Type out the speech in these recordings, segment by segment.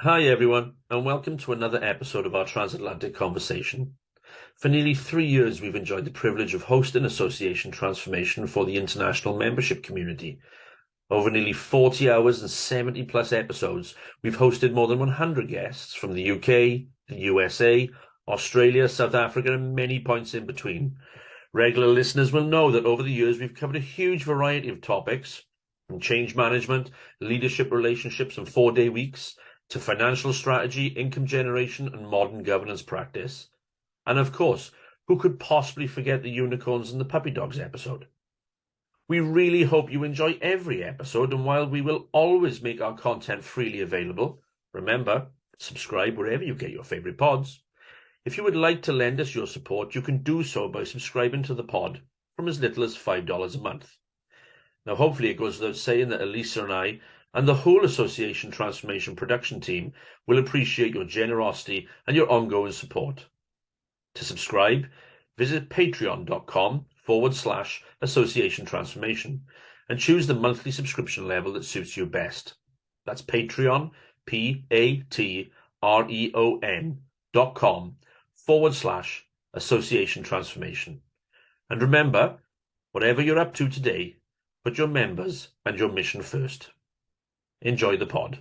Hi, everyone, and welcome to another episode of our transatlantic conversation. For nearly 3 years, we've enjoyed the privilege of hosting Association Transformation for the international membership community. Over nearly 40 hours and 70 plus episodes, we've hosted more than 100 guests from the UK, the USA, Australia, South Africa, and many points in between. Regular listeners will know that over the years, we've covered a huge variety of topics, from change management, leadership relationships, and 4-day weeks, to financial strategy, income generation, and modern governance practice. And of course, who could possibly forget the unicorns and the puppy dogs episode? We really hope you enjoy every episode, and while we will always make our content freely available, remember, subscribe wherever you get your favorite pods. If you would like to lend us your support, you can do so by subscribing to the pod from as little as $5 a month. Now, hopefully it goes without saying that Elisa and I and the whole Association Transformation production team will appreciate your generosity and your ongoing support. To subscribe, visit patreon.com/Association Transformation and choose the monthly subscription level that suits you best. That's Patreon, patreon.com/Association Transformation. And remember, whatever you're up to today, put your members and your mission first. Enjoy the pod.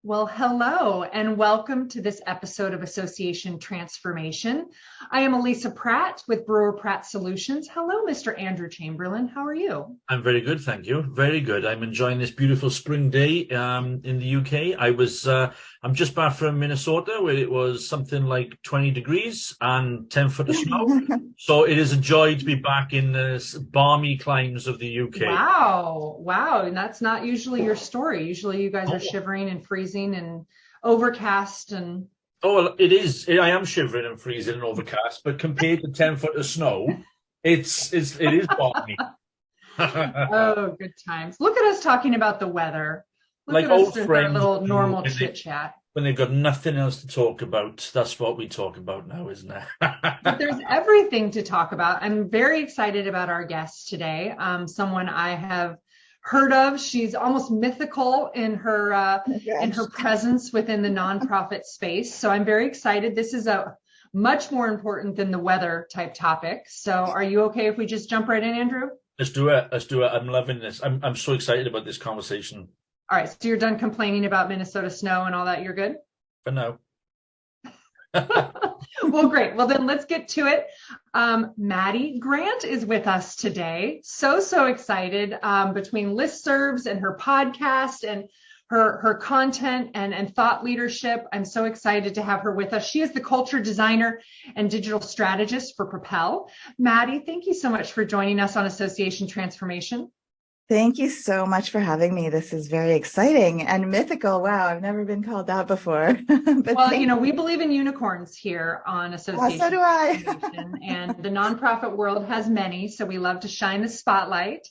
Well, hello, and welcome to this episode of Association Transformation. I am Elisa Pratt with Brewer Pratt Solutions. Hello, Mr. Andrew Chamberlain. How are you? I'm very good, thank you. Very good. I'm enjoying this beautiful spring day in the UK. I'm just back from Minnesota, where it was something like 20 degrees and 10 foot of snow. So it is a joy to be back in the balmy climes of the UK. Wow. And that's not usually your story. Usually you guys are shivering and freezing and overcast and... Oh, well, it is. I am shivering and freezing and overcast, but compared to 10 foot of snow, it is balmy. Oh, good times. Look at us talking about the weather. Look like at old us with friends, our little normal chit chat. When they've got nothing else to talk about, that's what we talk about now, isn't it? But there's everything to talk about. I'm very excited about our guest today. Someone I have heard of. She's almost mythical in her presence within the nonprofit space. So I'm very excited. This is a much more important than the weather type topic. So are you okay if we just jump right in, Andrew? Let's do it. I'm loving this. I'm so excited about this conversation. All right. So you're done complaining about Minnesota snow and all that. You're good? For now. Well, great. Well, then let's get to it. Maddie Grant is with us today. So excited between listservs and her podcast and her content and thought leadership. I'm so excited to have her with us. She is the culture designer and digital strategist for Propel. Maddie, thank you so much for joining us on Association Transformation. Thank you so much for having me. This is very exciting and mythical. Wow, I've never been called that before. Well, we believe in unicorns here on Association. So do I. And the nonprofit world has many, so we love to shine the spotlight.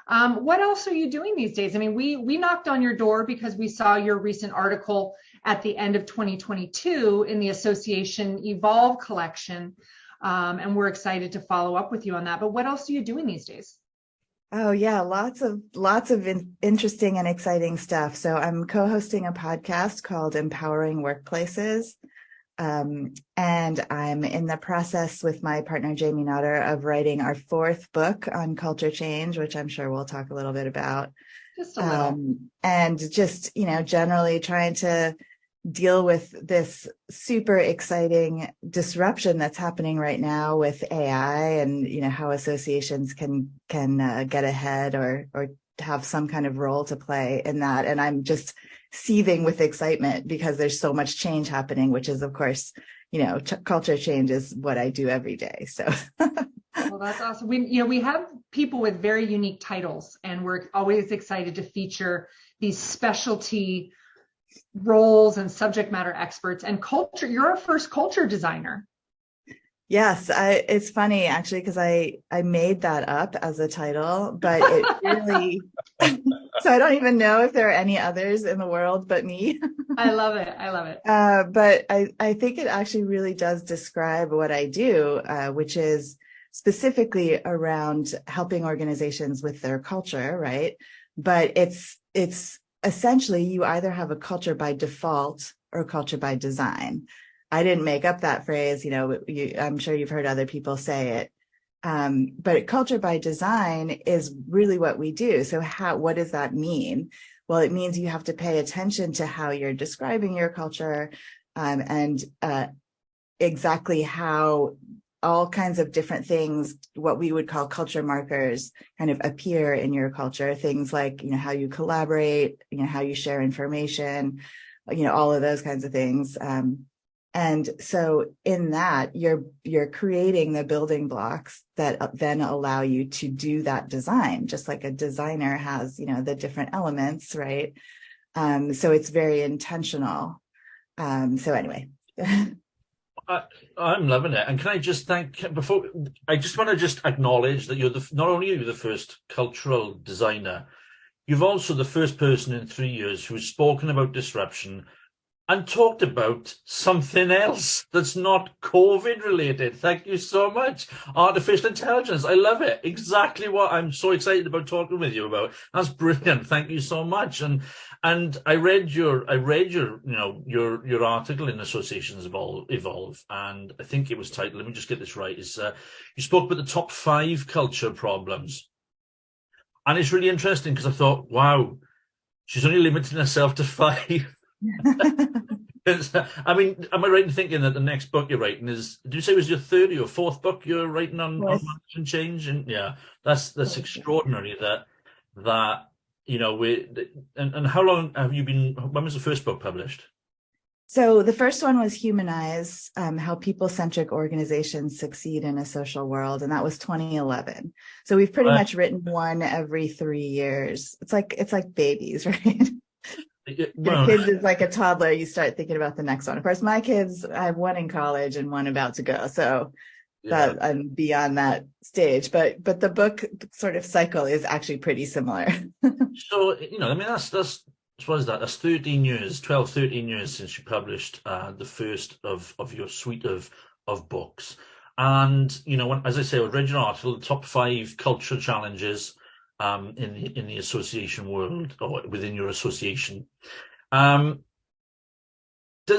What else are you doing these days? I mean, we knocked on your door because we saw your recent article at the end of 2022 in the Association Evolve collection, and we're excited to follow up with you on that. But what else are you doing these days? Oh yeah, lots of interesting and exciting stuff. So I'm co-hosting a podcast called Empowering Workplaces. And I'm in the process with my partner, Jamie Notter, of writing our 4th book on culture change, which I'm sure we'll talk a little bit about. Just a little. And just, generally trying to deal with this super exciting disruption that's happening right now with AI and, how associations can get ahead or have some kind of role to play in that. And I'm just seething with excitement because there's so much change happening, which is, of course, culture change is what I do every day. So. Well, that's awesome. We have people with very unique titles, and we're always excited to feature these specialty roles and subject matter experts and culture. You're our first culture designer. Yes, it's funny actually because I made that up as a title, but it really So I don't even know if there are any others in the world but me. I love it. I love it. But I think it actually really does describe what I do, which is specifically around helping organizations with their culture, right? But it's essentially you either have a culture by default or culture by design. I didn't make up that phrase, I'm sure you've heard other people say it. But culture by design is really what we do. So what does that mean? Well, it means you have to pay attention to how you're describing your culture, and exactly how all kinds of different things, what we would call culture markers, kind of appear in your culture. Things like, how you collaborate, how you share information, all of those kinds of things. And so in that, you're creating the building blocks that then allow you to do that design, just like a designer has, the different elements, right? So it's very intentional. So anyway. I'm loving it. And can I just I just want to just acknowledge that not only are you the first cultural designer, you've also the first person in 3 years who's spoken about disruption and talked about something else that's not COVID related. Thank you so much. Artificial intelligence. I love it. Exactly what I'm so excited about talking with you about. That's brilliant. Thank you so much. And I read your your article in Associations Evolve, and I think it was titled, let me just get this right, is you spoke about the top 5 culture problems. And it's really interesting because I thought, wow, she's only limiting herself to 5. I mean, am I right in thinking that the next book you're writing is, did you say it was your 3rd or your 4th book you're writing on management change? And yeah, that's extraordinary that and how long have you been, when was the first book published? So the first one was Humanize, How People-Centric Organizations Succeed in a Social World, and that was 2011. So we've pretty much written one every 3 years. It's like babies, right? Your kids is like a toddler. You start thinking about the next one. Of course, my kids, I have one in college and one about to go. So that I'm beyond that stage. But the book sort of cycle is actually pretty similar. So, I mean, that's what is that? That's 13 years since you published the first of your suite of books. And, as I say, I read your article, the top 5 culture challenges in the association world, or within your association. Does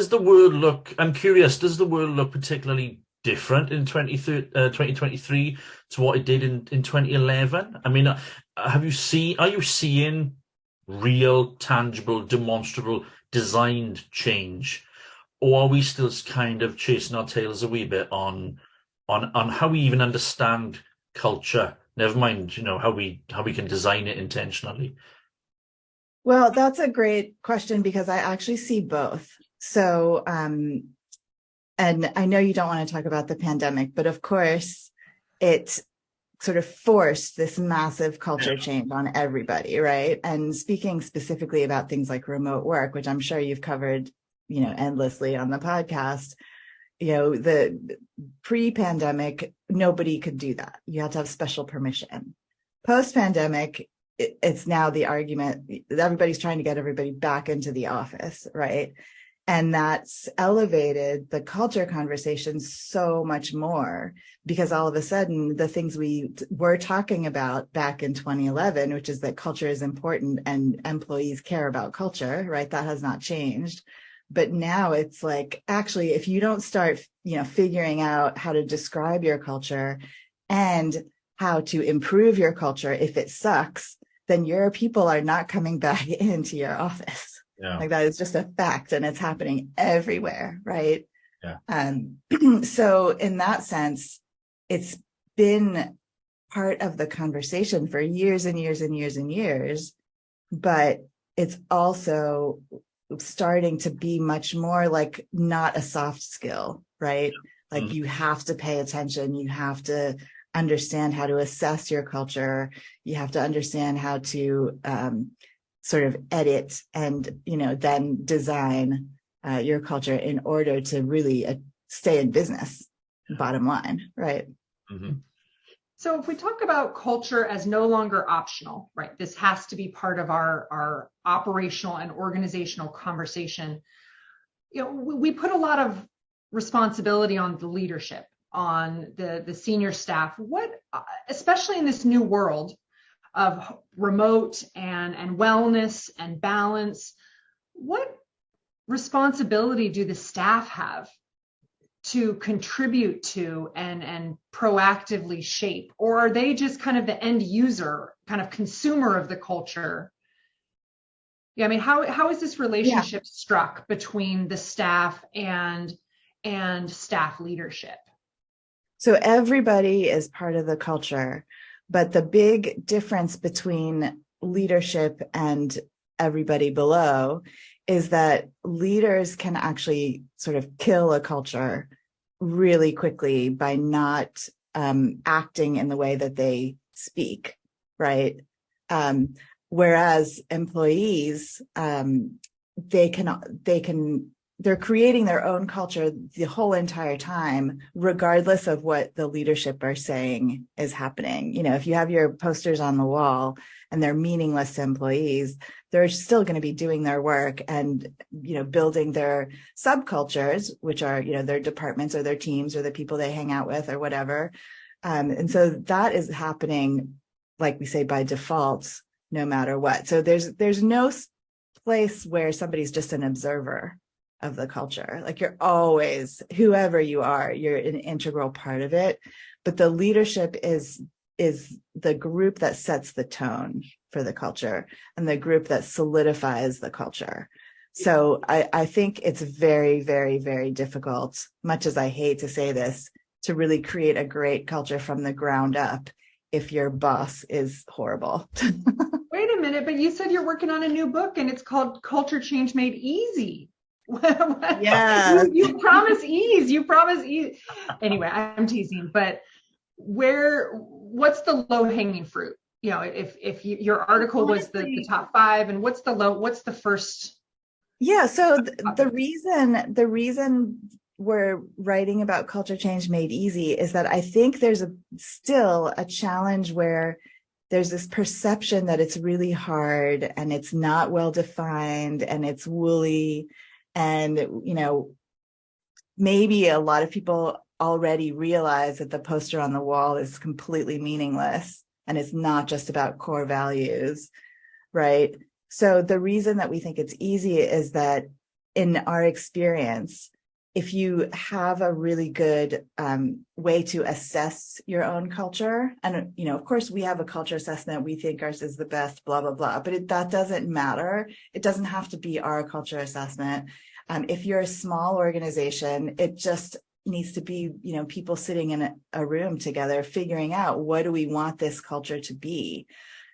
the world look, I'm curious, does the world look particularly different in 2023 to what it did in 2011? I mean, are you seeing real, tangible, demonstrable, designed change? Or are we still kind of chasing our tails a wee bit on how we even understand culture? Never mind, how we can design it intentionally. Well, that's a great question because I actually see both. So, and I know you don't want to talk about the pandemic, but of course, it sort of forced this massive culture change on everybody, right? And speaking specifically about things like remote work, which I'm sure you've covered, endlessly on the podcast. The pre-pandemic, nobody could do that. You had to have special permission. Post-pandemic, it's now the argument, everybody's trying to get everybody back into the office, right? And that's elevated the culture conversation so much more because all of a sudden the things we were talking about back in 2011, which is that culture is important and employees care about culture, right? That has not changed. But now it's like, actually, if you don't start, figuring out how to describe your culture and how to improve your culture, if it sucks, then your people are not coming back into your office. Yeah. Like that is just a fact, and it's happening everywhere, right? Yeah. So in that sense, it's been part of the conversation for years and years and years and years, but it's also starting to be much more like not a soft skill, right? Like you have to pay attention. You have to understand how to assess your culture. You have to understand how to sort of edit and, then design your culture in order to really stay in business, bottom line, right? Mm-hmm. So if we talk about culture as no longer optional, right? This has to be part of our operational and organizational conversation. We put a lot of responsibility on the leadership, on the senior staff. What, especially in this new world of remote and wellness and balance, what responsibility do the staff have to contribute to and proactively shape? Or are they just kind of the end user, kind of consumer of the culture? Yeah, I mean, how is this relationship struck between the staff and staff leadership? So everybody is part of the culture, but the big difference between leadership and everybody below is that leaders can actually sort of kill a culture really quickly by not acting in the way that they speak, right? Whereas employees, they're creating their own culture the whole entire time, regardless of what the leadership are saying is happening. If you have your posters on the wall and they're meaningless to employees, they're still going to be doing their work and, building their subcultures, which are, their departments or their teams or the people they hang out with or whatever. And so that is happening, like we say, by default, no matter what. So there's no place where somebody's just an observer of the culture. Like, you're always, whoever you are, you're an integral part of it. But the leadership is the group that sets the tone for the culture and the group that solidifies the culture. So I think it's very, very, very difficult, much as I hate to say this, to really create a great culture from the ground up if your boss is horrible. Wait a minute, but you said you're working on a new book and it's called Culture Change Made Easy. Yeah. You promise ease. You promise ease. Anyway, I'm teasing, but what's the low hanging fruit? If your article was the top 5, and what's the first? Yeah. So the reason we're writing about culture change made easy is that I think there's still a challenge where there's this perception that it's really hard and it's not well defined and it's woolly. And, maybe a lot of people already realize that the poster on the wall is completely meaningless and it's not just about core values, right? So the reason that we think it's easy is that in our experience, if you have a really good way to assess your own culture, and, of course, we have a culture assessment, we think ours is the best, blah, blah, blah, but that doesn't matter. It doesn't have to be our culture assessment. If you're a small organization, it just needs to be, people sitting in a room together, figuring out what do we want this culture to be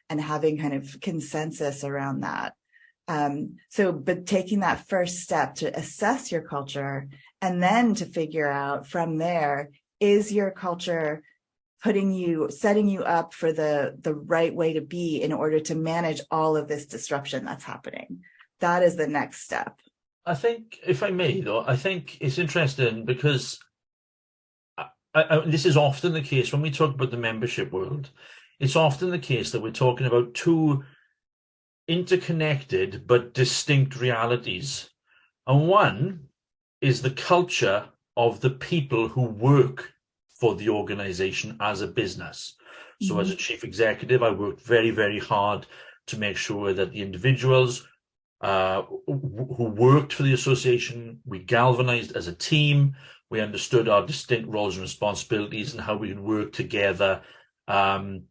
and having kind of consensus around that. But taking that first step to assess your culture and then to figure out from there, is your culture setting you up for the right way to be in order to manage all of this disruption that's happening? That is the next step. I think, if I may, though, I think it's interesting because this is often the case when we talk about the membership world. It's often the case that we're talking about two interconnected but distinct realities. And one is the culture of the people who work for the organization as a business. So as a chief executive, I worked very, very hard to make sure that the individuals who worked for the association, we galvanized as a team, we understood our distinct roles and responsibilities and how we could work together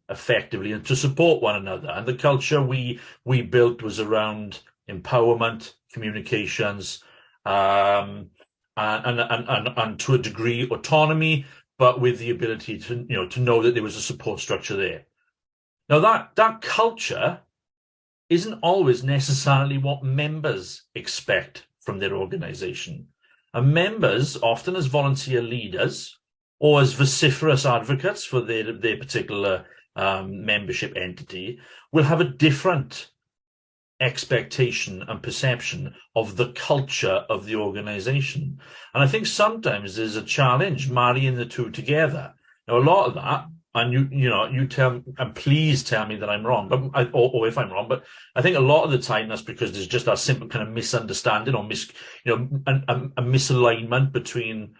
effectively and to support one another. And the culture we built was around empowerment, communications, and to a degree autonomy, but with the ability to know that there was a support structure there. Now that culture isn't always necessarily what members expect from their organization. And members, often as volunteer leaders or as vociferous advocates for their particular membership entity, will have a different expectation and perception of the culture of the organization. And I think sometimes there's a challenge marrying the two together. Now, a lot of that And please tell me that I'm wrong, or if I'm wrong. But I think a lot of the time that's because there's just that simple kind of misunderstanding or a misalignment between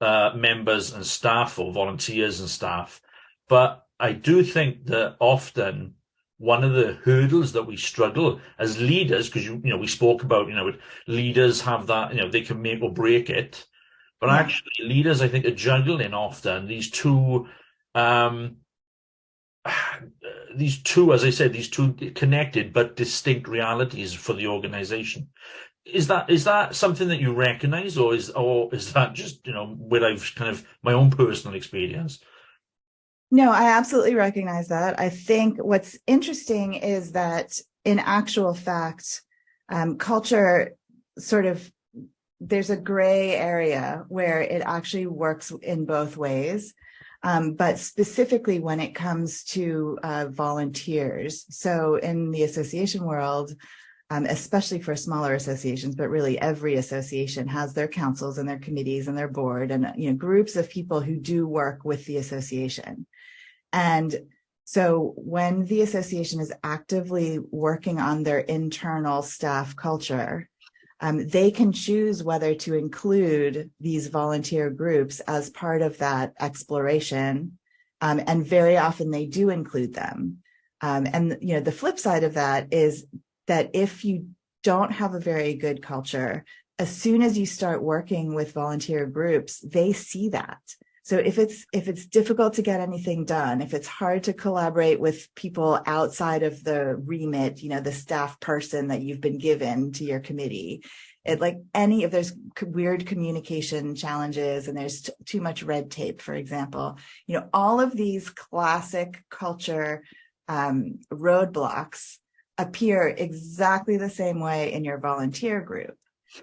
members and staff, or volunteers and staff. But I do think that often one of the hurdles that we struggle as leaders, because we spoke about, leaders have that, they can make or break it. But Yeah. actually, leaders, I think, are juggling often um, these two, as I said, these two connected but distinct realities for the organization. Is that something that you recognize, or is that just, where I've kind of my own personal experience? No, I absolutely recognize that. I think what's interesting is that in actual fact, culture sort of, there's a gray area where it actually works in both ways. But specifically when it comes to volunteers. So in the association world, especially for smaller associations, but really every association has their councils and their committees and their board and groups of people who do work with the association. And so when the association is actively working on their internal staff culture, they can choose whether to include these volunteer groups as part of that exploration. And very often they do include them. And the flip side of that is that if you don't have a very good culture, as soon as you start working with volunteer groups, they see that. So if it's difficult to get anything done, if it's hard to collaborate with people outside of the remit, the staff person that you've been given to your committee, if there's weird communication challenges and there's too much red tape, for example, all of these classic culture roadblocks appear exactly the same way in your volunteer group.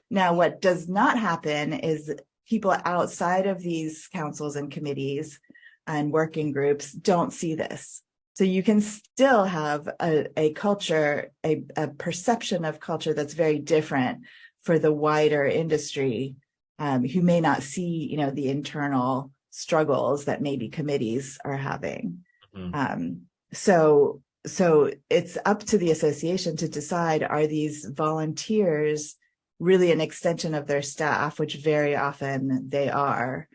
Now, what does not happen is people outside of these councils and committees and working groups don't see this. So you can still have a culture, a perception of culture that's very different for the wider industry, who may not see, the internal struggles that maybe committees are having. Mm-hmm. So it's up to the association to decide, are these volunteers really an extension of their staff, which very often they are,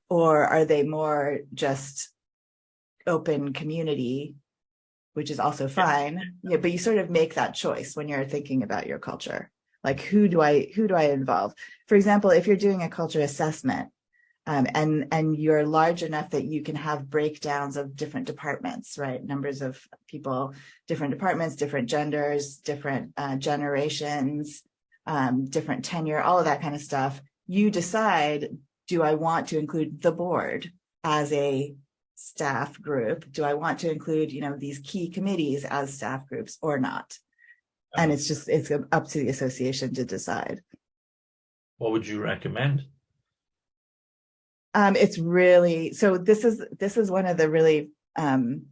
or are they more just open community, which is also fine. Yeah, but you sort of make that choice when you're thinking about your culture. Like, who do I involve? For example, if you're doing a culture assessment, and you're large enough that you can have breakdowns of different departments, right? Numbers of people, different departments, different genders, different generations, different tenure, all of that kind of stuff. You decide, do I want to include the board as a staff group? Do I want to include, these key committees as staff groups or not? And it's up to the association to decide. What would you recommend? It's really, so this is one of the really,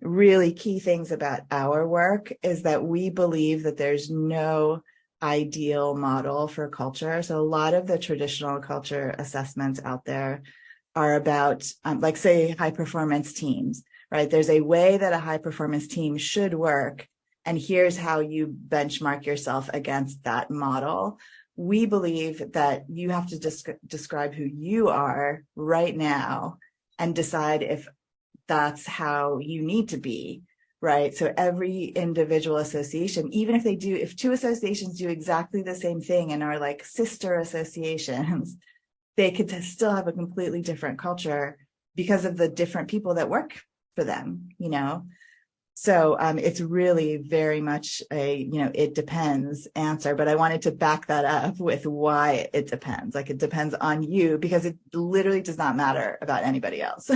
really key things about our work, is that we believe that there's no ideal model for culture. So a lot of the traditional culture assessments out there are about, like, say, high performance teams, right? There's a way that a high performance team should work, and here's how you benchmark yourself against that model. We believe that you have to describe who you are right now and decide if that's how you need to be, right? So every individual association, even if two associations do exactly the same thing and are like sister associations, they could still have a completely different culture because of the different people that work for them, So it's really very much a, it depends answer, but I wanted to back that up with why it depends. Like, it depends on you because it literally does not matter about anybody else.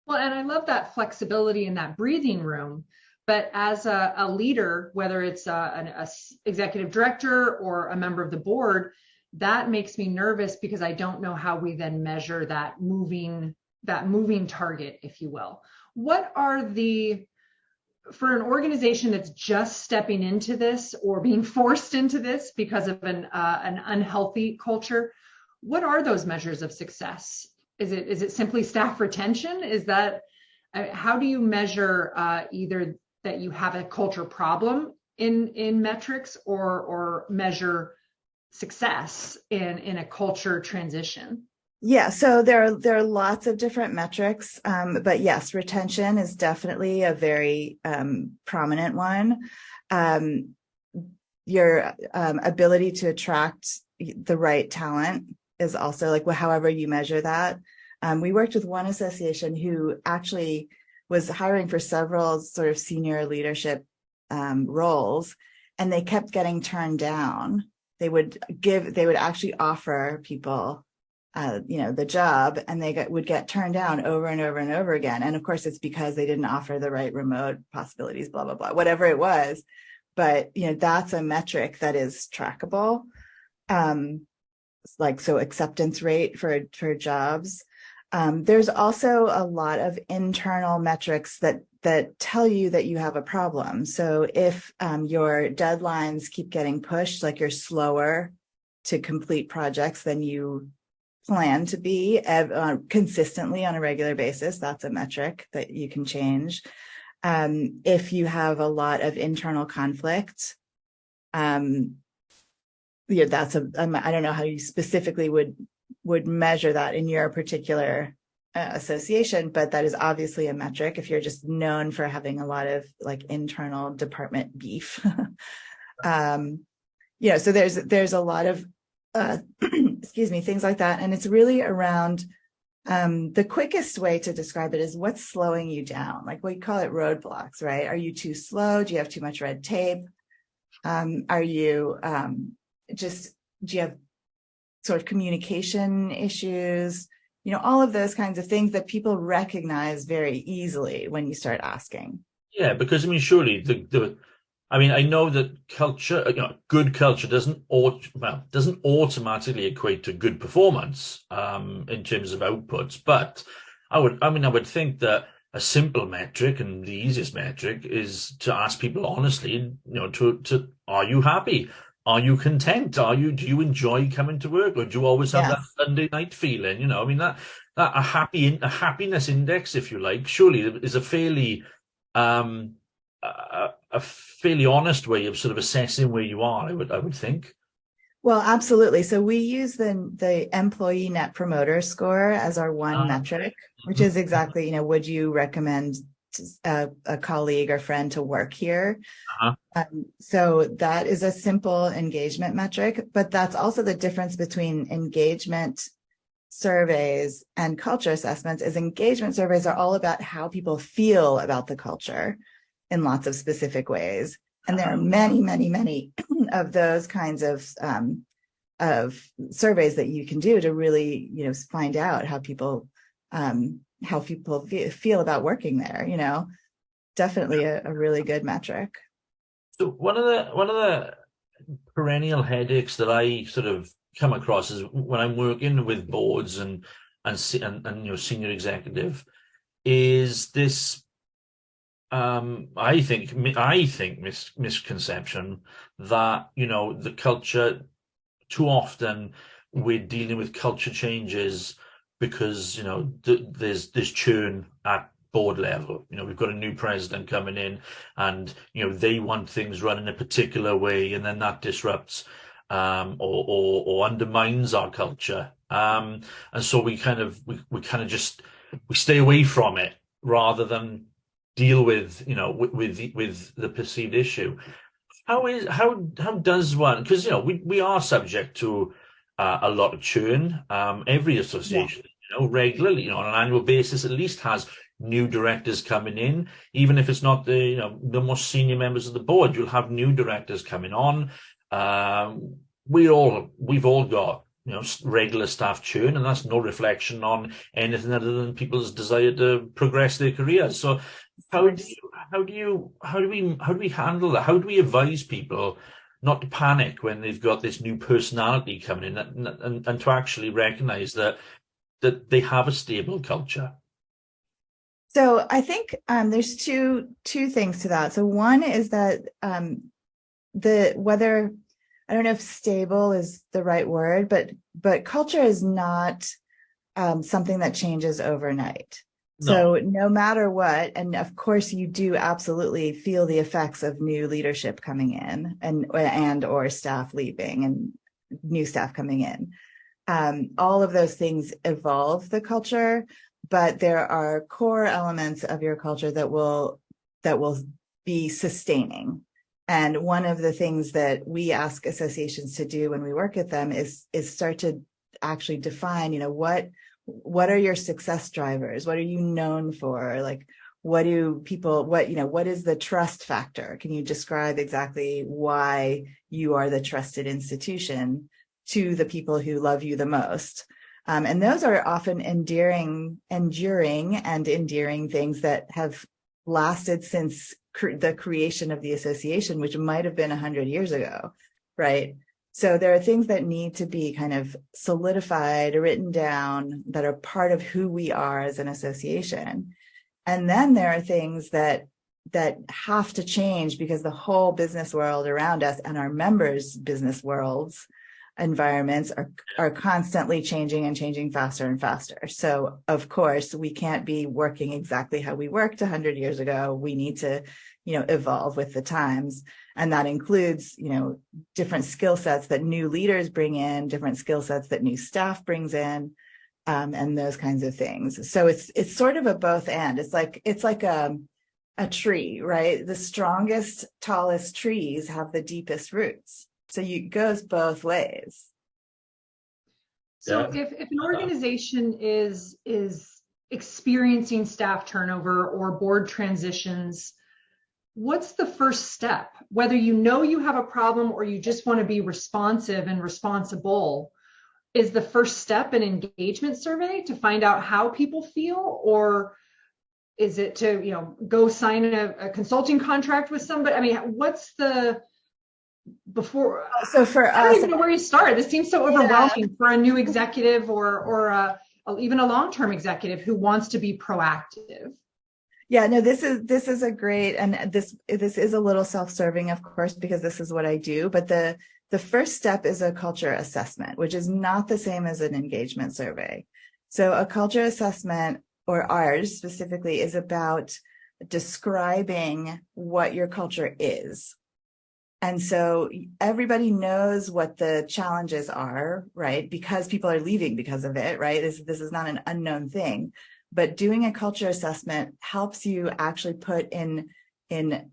Well, and I love that flexibility in that breathing room. But as a leader, whether it's an executive director or a member of the board, that makes me nervous because I don't know how we then measure that moving target, if you will. What are for an organization that's just stepping into this or being forced into this because of an unhealthy culture, what are those measures of success? Is it simply staff retention? Is that How do you measure either that you have a culture problem in metrics, or measure success in a culture transition? Yeah, so there are lots of different metrics, but yes, retention is definitely a very prominent one. Your ability to attract the right talent is also, like, however you measure that. We worked with one association who actually was hiring for several sort of senior leadership roles, and they kept getting turned down. They would actually offer people the job, and they would get turned down over and over and over again. And of course, it's because they didn't offer the right remote possibilities, blah, blah, blah, whatever it was. But, that's a metric that is trackable. So acceptance rate for jobs. There's also a lot of internal metrics that tell you that you have a problem. So if your deadlines keep getting pushed, like you're slower to complete projects than you plan to be consistently on a regular basis, that's a metric that you can change. If you have a lot of internal conflict, that's I don't know how you specifically would measure that in your particular association, but that is obviously a metric if you're just known for having a lot of like internal department beef. So there's a lot of excuse me, things like that. And it's really around the quickest way to describe it is what's slowing you down. Like, we call it roadblocks, right? Are you too slow? Do you have too much red tape? Are you do you have sort of communication issues? All of those kinds of things that people recognize very easily when you start asking. Yeah, because surely I know that culture, good culture doesn't automatically equate to good performance in terms of outputs. But I would think that a simple metric and the easiest metric is to ask people honestly, to are you happy? Are you content? Do you enjoy coming to work, or do you always have that Sunday night feeling? That a happiness index, if you like, surely is a fairly a fairly honest way of sort of assessing where you are, I would think. Well, absolutely. So we use the employee net promoter score as our one metric, which is exactly, would you recommend a colleague or friend to work here? So that is a simple engagement metric, but that's also the difference between engagement surveys and culture assessments. Is engagement surveys are all about how people feel about the culture in lots of specific ways. And there are many, many, many of those kinds of surveys that you can do to really, find out how people feel about working there. Definitely a really good metric. So one of the perennial headaches that I sort of come across is when I'm working with boards and senior executive is this I think misconception that the culture, too often we're dealing with culture changes because there's churn at board level. We've got a new president coming in, and they want things run in a particular way, and then that disrupts or undermines our culture. And so we stay away from it rather than deal with the perceived issue. How does one, because we are subject to a lot of churn. Every association regularly on an annual basis at least has new directors coming in, even if it's not the most senior members of the board. You'll have new directors coming on. We've all got regular staff churn, and that's no reflection on anything other than people's desire to progress their careers. So how do we handle that? How do we advise people not to panic when they've got this new personality coming in, and to actually recognize that they have a stable culture? So I think there's two things to that. So one is that whether, I don't know if stable is the right word, but culture is not something that changes overnight. So No. no matter what, and of course you do absolutely feel the effects of new leadership coming in and or staff leaving and new staff coming in. All of those things evolve the culture, but there are core elements of your culture that will be sustaining. And one of the things that we ask associations to do when we work with them is start to actually define, what are your success drivers? What are you known for? Like, what is the trust factor? Can you describe exactly why you are the trusted institution to the people who love you the most? And those are often enduring and endearing things that have lasted since the creation of the association, which might have been 100 years ago, right? So there are things that need to be kind of solidified, written down, that are part of who we are as an association. And then there are things that have to change because the whole business world around us and our members' business worlds environments are constantly changing and changing faster and faster. So of course, we can't be working exactly how we worked 100 years ago. We need to, evolve with the times. And that includes, different skill sets that new leaders bring in, different skill sets that new staff brings in, and those kinds of things. So it's sort of a both and. It's like a tree, right? The strongest, tallest trees have the deepest roots. So it goes both ways. So Yeah. if an organization is experiencing staff turnover or board transitions, what's the first step? Whether you have a problem or you just want to be responsive and responsible, is the first step an engagement survey to find out how people feel? Or is it to, go sign a consulting contract with somebody? I mean, what's the before? So for I don't us, even know where you start. This seems so overwhelming for a new executive or even a long-term executive who wants to be proactive. Yeah, no, this is a great, and this is a little self-serving, of course, because this is what I do. But the first step is a culture assessment, which is not the same as an engagement survey. So a culture assessment, or ours specifically, is about describing what your culture is. And so everybody knows what the challenges are, right? Because people are leaving because of it, right? This is not an unknown thing. But doing a culture assessment helps you actually put in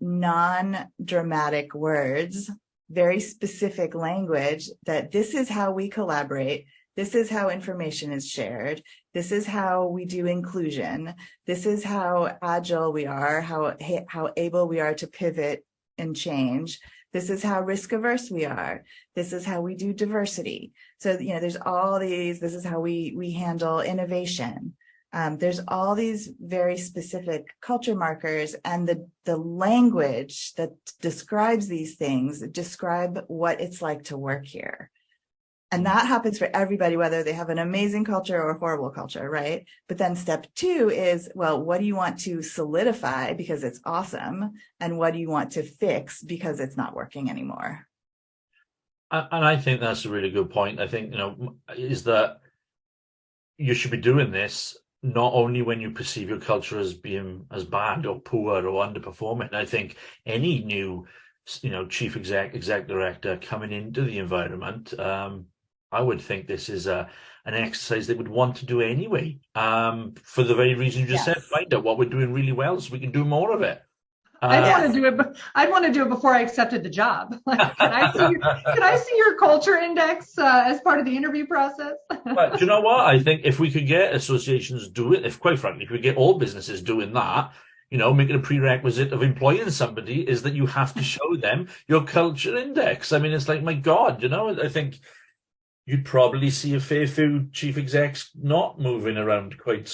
non-dramatic words, very specific language, that this is how we collaborate. This is how information is shared. This is how we do inclusion. This is how agile we are, how able we are to pivot and change. This is how risk averse we are. This is how we do diversity. So, there's all these, this is how we handle innovation. There's all these very specific culture markers, and the language that describes these things describe what it's like to work here. And that happens for everybody, whether they have an amazing culture or a horrible culture, right? But then step 2 is, well, what do you want to solidify because it's awesome? And what do you want to fix because it's not working anymore? And I think that's a really good point. I think, is that you should be doing this not only when you perceive your culture as being as bad or poor or underperforming. I think any new, chief exec director coming into the environment, I would think this is an exercise they would want to do anyway, for the very reason you just said. Find out what we're doing really well so we can do more of it. I'd want to do it before I accepted the job. Like, can I see your culture index as part of the interview process? But do you know what? I think if we could get associations do it, quite frankly, if we get all businesses doing that, making a prerequisite of employing somebody is that you have to show them your culture index. I mean, it's like, my God, I think you'd probably see a fair few chief execs not moving around quite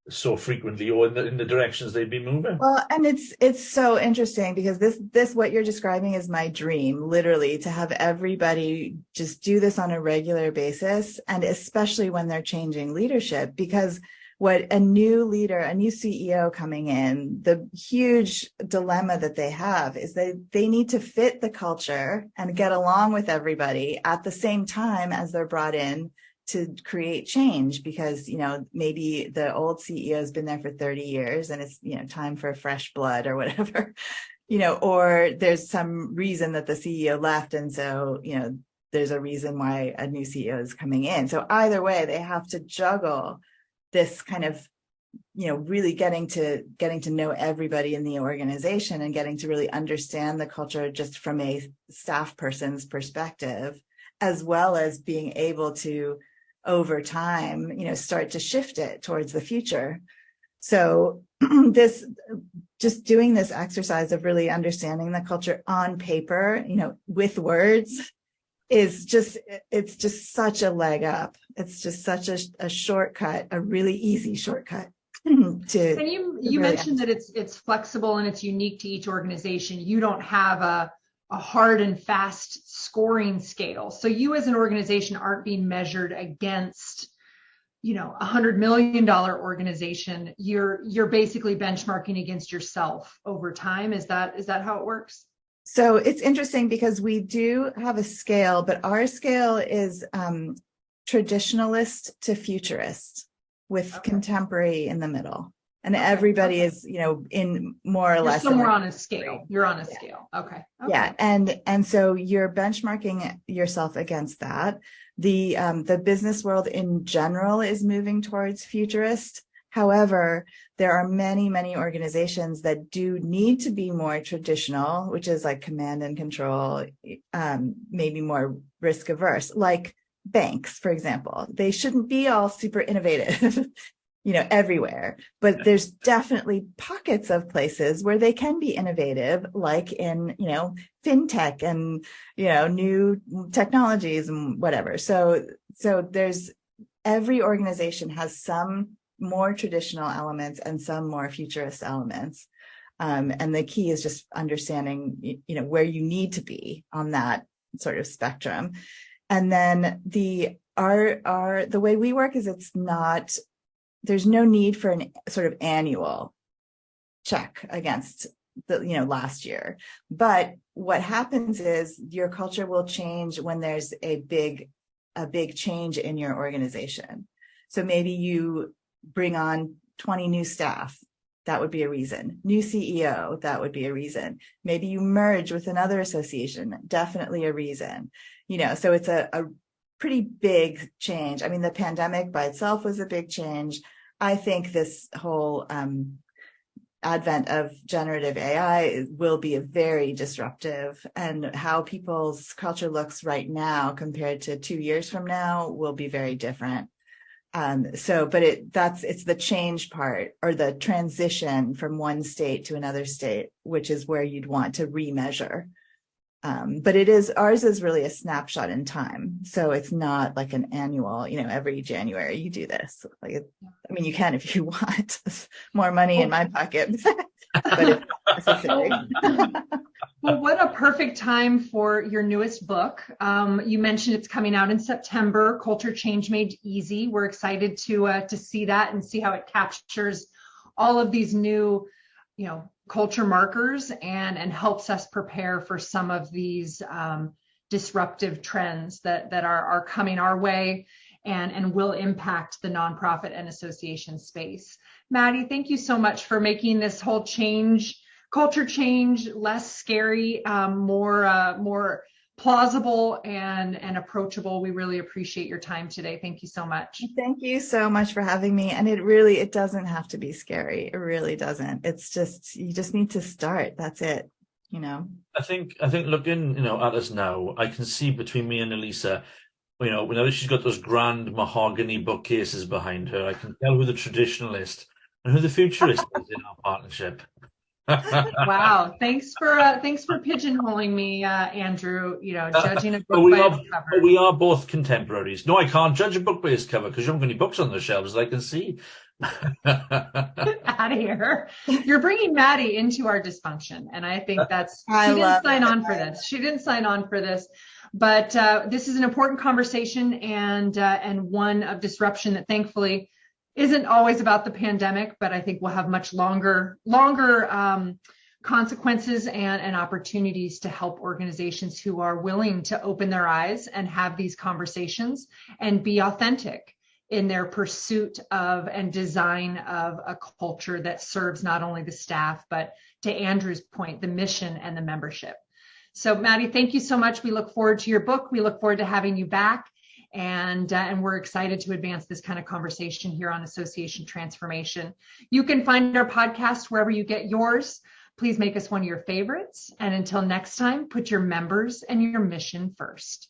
so frequently, or in the directions they'd be moving. Well, and it's so interesting because this what you're describing is my dream, literally, to have everybody just do this on a regular basis, and especially when they're changing leadership. Because what a new leader, a new CEO coming in, the huge dilemma that they have is they need to fit the culture and get along with everybody at the same time as they're brought in create change because, maybe the old CEO has been there for 30 years and it's, time for fresh blood or whatever, or there's some reason that the CEO left. And so, there's a reason why a new CEO is coming in. So either way, they have to juggle this kind of, really getting to know everybody in the organization and getting to really understand the culture just from a staff person's perspective, as well as being able to, over time, start to shift it towards the future. So just doing this exercise of really understanding the culture on paper, with words, it's just such a leg up. It's just such a shortcut, a really easy shortcut. And you mentioned that it's flexible and it's unique to each organization. You don't have a hard and fast scoring scale. So you as an organization aren't being measured against, $100 million organization. You're basically benchmarking against yourself over time. Is that how it works? So it's interesting because we do have a scale, but our scale is traditionalist to futurist with contemporary in the middle. And everybody is, in more or less. Somewhere on a scale. You're on a scale. Okay. Yeah. And so you're benchmarking yourself against that. The business world in general is moving towards futurist. However, there are many, many organizations that do need to be more traditional, which is like command and control, maybe more risk averse, like banks, for example. They shouldn't be all super innovative, everywhere, but there's definitely pockets of places where they can be innovative, like in, fintech and, new technologies and whatever. So there's every organization has some more traditional elements and some more futurist elements. And the key is just understanding, where you need to be on that sort of spectrum. And then the way we work is there's no need for an sort of annual check against the, last year. But what happens is your culture will change when there's a big change in your organization. So maybe you bring on 20 new staff. That would be a reason. New CEO, that would be a reason. Maybe you merge with another association, definitely a reason. So it's a pretty big change. I mean, the pandemic by itself was a big change. I think this whole advent of generative AI will be a very disruptive, and how people's culture looks right now compared to 2 years from now will be very different. It's the change part, or the transition from one state to another state, which is where you'd want to remeasure. But ours is really a snapshot in time. So it's not like an annual, every January you do this. You can if you want more money in my pocket, but it's not necessary. Well, what a perfect time for your newest book. You mentioned it's coming out in September, Culture Change Made Easy. We're excited to see that and see how it captures all of these new, culture markers and helps us prepare for some of these disruptive trends that are coming our way and will impact the nonprofit and association space. Maddie, thank you so much for making this whole culture change less scary, more plausible and approachable. We really appreciate your time today. Thank you so much. Thank you so much for having me. And it doesn't have to be scary. It really doesn't. It's just, you just need to start. That's it. I think looking, at us now, I can see between me and Elisa, whenever she's got those grand mahogany bookcases behind her, I can tell who the traditionalist and who the futurist is in our partnership. Wow. Thanks for pigeonholing me, Andrew, judging a book by its cover. But we are both contemporaries. No, I can't judge a book by its cover because you haven't got any books on the shelves that I can see. Get out of here. You're bringing Maddie into our dysfunction. And I think she didn't sign on for this. She didn't sign on for this. But this is an important conversation and one of disruption that thankfully isn't always about the pandemic, but I think we'll have much longer consequences and opportunities to help organizations who are willing to open their eyes and have these conversations and be authentic in their pursuit of and design of a culture that serves not only the staff, but to Andrew's point, the mission and the membership. So Maddie, thank you so much. We look forward to your book. We look forward to having you back. And we're excited to advance this kind of conversation here on association transformation. You can find our podcast wherever you get yours. Please make us one of your favorites. And until next time, put your members and your mission first.